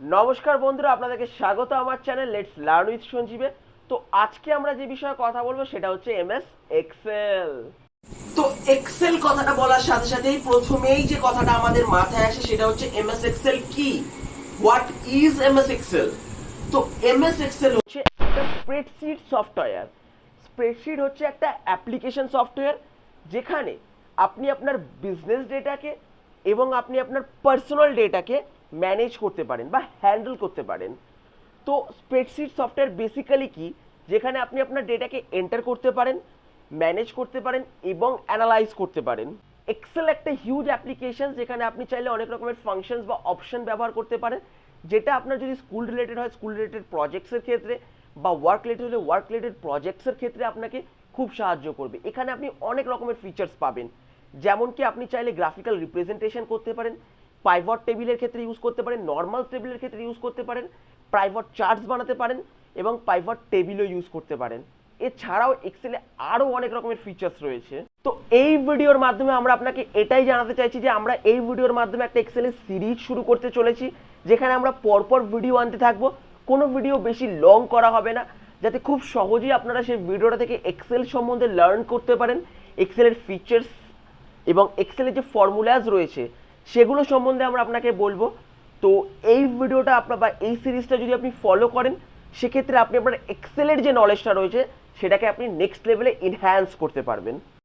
নমস্কার বন্ধুরা, আপনাদেরকে স্বাগত আমার চ্যানেল লেটস লার্ন উইথ সঞ্জীবে। তো আজকে আমরা যে বিষয়ে কথা বলবো সেটা হচ্ছে এমএস এক্সেল। তো এক্সেল কথাটা বলার সাথে সাথেই প্রথমেই যে কথাটা আমাদের মাথায় আসে সেটা হচ্ছে এমএস এক্সেল কি, হোয়াট ইজ এমএস এক্সেল। তো এমএস এক্সেল হচ্ছে একটা স্প্রেডশিট সফটওয়্যার। স্প্রেডশিট হচ্ছে একটা অ্যাপ্লিকেশন সফটওয়্যার যেখানে আপনি আপনার বিজনেস ডেটাকে এবং আপনি আপনার পার্সোনাল ডেটাকে ম্যানেজ করতে পারেন বা হ্যান্ডেল করতে পারেন। তো স্প্রেডশিট সফটওয়্যার বেসিক্যালি কি, যেখানে আপনি আপনার ডেটাকে এন্টার করতে পারেন, ম্যানেজ করতে পারেন এবং অ্যানালাইজ করতে পারেন। এক্সেল একটা হিউজ অ্যাপ্লিকেশন যেখানে আপনি চাইলে অনেক রকমের ফাংশনস বা অপশন ব্যবহার করতে পারেন, যেটা আপনার যদি স্কুল রিলেটেড হয় স্কুল রিলেটেড প্রজেক্টসের ক্ষেত্রে বা ওয়ার্ক রিলেটেড হলে ওয়ার্ক রিলেটেড প্রজেক্টসের ক্ষেত্রে আপনাকে খুব সাহায্য করবে। এখানে আপনি অনেক রকমের ফিচার্স পাবেন, যেমন কি আপনি চাইলে গ্রাফিক্যাল রিপ্রেজেন্টেশন করতে পারেন, পাইভট টেবিলের ক্ষেত্রে ইউজ করতে পারেন, নর্মাল টেবিলের ক্ষেত্রে ইউজ করতে পারেন, পাইভট চার্টস বানাতে পারেন এবং পাইভট টেবিলও ইউজ করতে পারেন। এছাড়াও এক্সেলে আরও অনেক রকমের ফিচার্স রয়েছে। তো এই ভিডিওর মাধ্যমে আমরা আপনাকে এটাই জানাতে চাইছি যে আমরা এই ভিডিওর মাধ্যমে একটা এক্সেলের সিরিজ শুরু করতে চলেছি, যেখানে আমরা পরপর ভিডিও আনতে থাকবো। কোনো ভিডিও বেশি লং করা হবে না, যাতে খুব সহজেই আপনারা সেই ভিডিওটা থেকে এক্সেল সম্বন্ধে লার্ন করতে পারেন, এক্সেলের ফিচার্স এবং এক্সেলের যে ফর্মুলাজ রয়েছে সেগুলো সম্বন্ধে আমরা আপনাকে বলবো। তো এই ভিডিওটা আপনার বা এই সিরিজটা যদি আপনি ফলো করেন, সেক্ষেত্রে আপনি আপনার এক্সেলের যে নলেজটা রয়েছে সেটাকে আপনি নেক্সট লেভেলে এনহ্যান্স করতে পারবেন।